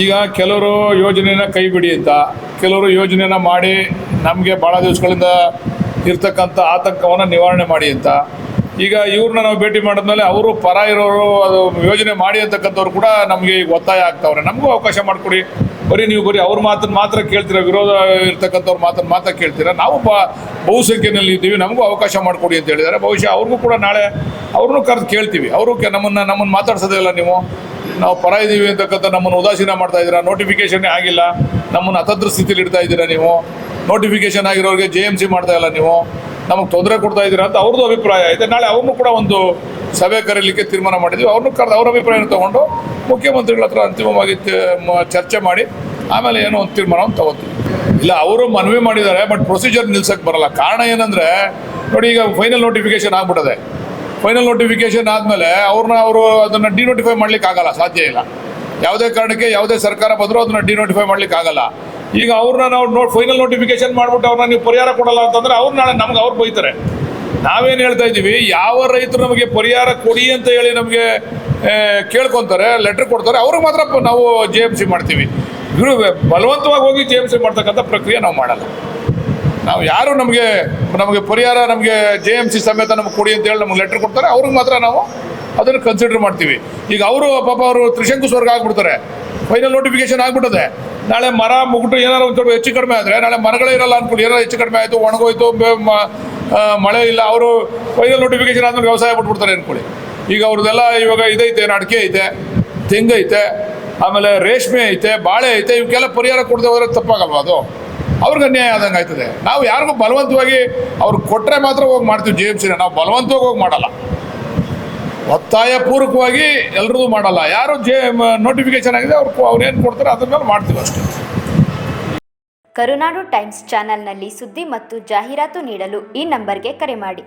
ಈಗ ಕೆಲವರು ಯೋಜನೆನ ಕೈ ಬಿಡಿ ಅಂತ, ಕೆಲವರು ಯೋಜನೆನ ಮಾಡಿ ನಮಗೆ ಭಾಳ ದಿವಸಗಳಿಂದ ಇರ್ತಕ್ಕಂಥ ಆತಂಕವನ್ನು ನಿವಾರಣೆ ಮಾಡಿ ಅಂತ. ಈಗ ಇವ್ರನ್ನ ನಾವು ಭೇಟಿ ಮಾಡಿದ್ಮೇಲೆ ಅವರು ಪರ ಇರೋರು ಅದು ಯೋಜನೆ ಮಾಡಿ ಅಂತಕ್ಕಂಥವ್ರು ಕೂಡ ನಮಗೆ ಈಗ ಒತ್ತಾಯ ಆಗ್ತಾವ್ರೆ. ನಮಗೂ ಅವಕಾಶ ಮಾಡಿಕೊಡಿ, ಬರೀ ಅವ್ರ ಮಾತನ್ನು ಮಾತ್ರ ಕೇಳ್ತೀರಾ, ವಿರೋಧ ಇರ್ತಕ್ಕಂಥವ್ರ ಮಾತನ್ನು ಮಾತ್ರ ಕೇಳ್ತೀರಾ, ನಾವು ಬಹುಸಂಖ್ಯೆಯಲ್ಲಿ ಇದ್ದೀವಿ, ನಮಗೂ ಅವಕಾಶ ಮಾಡಿಕೊಡಿ ಅಂತ ಹೇಳಿದ್ದಾರೆ. ಬಹುಶಃ ಅವ್ರಿಗೂ ಕೂಡ ನಾಳೆ ಅವ್ರನ್ನೂ ಕರೆದು ಕೇಳ್ತೀವಿ. ಅವರು ನಮ್ಮನ್ನು ಮಾತಾಡ್ಸೋದೇ ಇಲ್ಲ, ನೀವು ನಾವು ಪರ ಇದ್ದೀವಿ ಅಂತಕ್ಕಂಥ ನಮ್ಮನ್ನು ಉದಾಸೀನ ಮಾಡ್ತಾ ಇದ್ದೀರಾ, ನೋಟಿಫಿಕೇಷನ್ನೇ ಆಗಿಲ್ಲ, ನಮ್ಮನ್ನು ಅತಂತ್ರ ಸ್ಥಿತಿಲಿ ಇಡ್ತಾ ಇದ್ದೀರಾ ನೀವು, ನೋಟಿಫಿಕೇಷನ್ ಆಗಿರೋರಿಗೆ JMC ಮಾಡ್ತಾ ಇಲ್ಲ, ನೀವು ನಮಗೆ ತೊಂದರೆ ಕೊಡ್ತಾ ಇದ್ದೀರಾ ಅಂತ ಅವ್ರದ್ದು ಅಭಿಪ್ರಾಯ ಇದೆ. ನಾಳೆ ಅವ್ರನ್ನೂ ಕೂಡ ಒಂದು ಸಭೆ ಕರೀಲಿಕ್ಕೆ ತೀರ್ಮಾನ ಮಾಡಿದ್ವಿ. ಅವ್ರನ್ನೂ ಕರೆದು ಅವ್ರ ಅಭಿಪ್ರಾಯನ ತೊಗೊಂಡು ಮುಖ್ಯಮಂತ್ರಿಗಳ ಹತ್ರ ಅಂತಿಮವಾಗಿ ಚರ್ಚೆ ಮಾಡಿ ಆಮೇಲೆ ಏನೋ ಒಂದು ತೀರ್ಮಾನವನ್ನು ತಗೋತೀವಿ. ಇಲ್ಲ, ಅವರು ಮನವಿ ಮಾಡಿದ್ದಾರೆ, ಬಟ್ ಪ್ರೊಸೀಜರ್ ನಿಲ್ಸಕ್ಕೆ ಬರಲ್ಲ. ಕಾರಣ ಏನಂದರೆ ನೋಡಿ, ಈಗ ಫೈನಲ್ ನೋಟಿಫಿಕೇಷನ್ ಆಗ್ಬಿಟ್ಟದೆ. ಫೈನಲ್ ನೋಟಿಫಿಕೇಷನ್ ಆದಮೇಲೆ ಅವರು ಅದನ್ನು ಡಿನೋಟಿಫೈ ಮಾಡ್ಲಿಕ್ಕೆ ಆಗಲ್ಲ, ಸಾಧ್ಯ ಇಲ್ಲ. ಯಾವುದೇ ಕಾರಣಕ್ಕೆ ಯಾವುದೇ ಸರ್ಕಾರ ಬಂದರೂ ಅದನ್ನು ಡಿನೋಟಿಫೈ ಮಾಡ್ಲಿಕ್ಕೆ ಆಗಲ್ಲ. ಈಗ ಅವ್ರನ್ನ ನಾವು ಫೈನಲ್ ನೋಟಿಫಿಕೇಶನ್ ಮಾಡ್ಬಿಟ್ಟು ಅವ್ರನ್ನ ನೀವು ಪರಿಹಾರ ಕೊಡಲ್ಲ ಅಂತಂದರೆ ಅವ್ರು ನಾಳೆ ನಮ್ಗೆ ಅವ್ರು ಬೈತಾರೆ. ನಾವೇನು ಹೇಳ್ತಾ ಇದ್ದೀವಿ, ಯಾವ ರೈತರು ನಮಗೆ ಪರಿಹಾರ ಕೊಡಿ ಅಂತ ಹೇಳಿ ನಮಗೆ ಕೇಳ್ಕೊತಾರೆ, ಲೆಟ್ರ್ ಕೊಡ್ತಾರೆ, ಅವ್ರಿಗೆ ಮಾತ್ರ ನಾವು JMC ಮಾಡ್ತೀವಿ. ಇವರು ಬಲವಂತವಾಗಿ ಹೋಗಿ JMC ಮಾಡ್ತಕ್ಕಂಥ ಪ್ರಕ್ರಿಯೆ ನಾವು ಮಾಡಲ್ಲ. ನಾವು ಯಾರು ನಮಗೆ ಪರಿಹಾರ ನಮಗೆ JMC ಸಮೇತ ನಮಗೆ ಕೊಡಿ ಅಂತ ಹೇಳಿ ನಮ್ಗೆ ಲೆಟ್ರ್ ಕೊಡ್ತಾರೆ, ಅವ್ರಿಗೆ ಮಾತ್ರ ನಾವು ಅದನ್ನು ಕನ್ಸಿಡರ್ ಮಾಡ್ತೀವಿ. ಈಗ ಅವರು ತ್ರಿಶಂಕು ಸ್ವರ್ಗ ಆಗ್ಬಿಡ್ತಾರೆ, ಫೈನಲ್ ನೋಟಿಫಿಕೇಶನ್ ಆಗ್ಬಿಟ್ಟದೆ. ನಾಳೆ ಮರ ಮುಗಿಟು ಏನಾರು ಒಂದು ಸ್ವಲ್ಪ ಹೆಚ್ಚು ಕಡಿಮೆ ಆದರೆ ನಾಳೆ ಮರಗಳೇ ಇರಲ್ಲ ಅಂದ್ಕೊಂಡು, ಏನಾರು ಹೆಚ್ಚು ಕಡಿಮೆ ಆಯಿತು, ಒಣಗೋಯ್ತು, ಮಳೆ ಇಲ್ಲ, ಅವರು ಫೈನಲ್ ನೋಟಿಫಿಕೇಶನ್ ಆದ್ಮೇಲೆ ವ್ಯವಸಾಯ ಬಿಟ್ಬಿಡ್ತಾರೆ ಅಂದ್ಕೊಳ್ಳಿ. ಈಗ ಅವ್ರದ್ದೆಲ್ಲ ಇವಾಗ ಇದೈತೆ, ಅಡಿಕೆ ಐತೆ, ತೆಂಗೈತೆ, ಆಮೇಲೆ ರೇಷ್ಮೆ ಐತೆ, ಬಾಳೆ ಐತೆ, ಇವಕ್ಕೆಲ್ಲ ಪರಿಹಾರ ಕೊಡದೆ ಹೋದ್ರೆ ತಪ್ಪಾಗಲ್ವ? ಅದು ಅವ್ರಿಗೆ ಅನ್ಯಾಯ ಆದಂಗೆ ಆಯ್ತದೆ. ನಾವು ಯಾರಿಗೂ ಬಲವಂತವಾಗಿ ಅವ್ರು ಕೊಟ್ಟರೆ ಮಾತ್ರ ಹೋಗಿ ಮಾಡ್ತೀವಿ JMCನ, ನಾವು ಬಲವಂತವಾಗಿ ಹೋಗಿ ಮಾಡಲ್ಲ, ಒತ್ತಾಯ ಪೂರ್ವಕವಾಗಿ ಎಲ್ರದ್ದು ಮಾಡಲ್ಲ. ಯಾರು ನೋಟಿಫಿಕೇಶನ್ ಆಗಿದೆ ಅವ್ರೇನು ಕೊಡ್ತಾರೆ ಅದ್ರ ಮೇಲೆ ಮಾಡ್ತೀವಿ ಅಷ್ಟೇ. ಕರುನಾಡು ಟೈಮ್ಸ್ ಚಾನೆಲ್ನಲ್ಲಿ ಸುದ್ದಿ ಮತ್ತು ಜಾಹೀರಾತು ನೀಡಲು ಈ ನಂಬರ್ಗೆ ಕರೆ ಮಾಡಿ.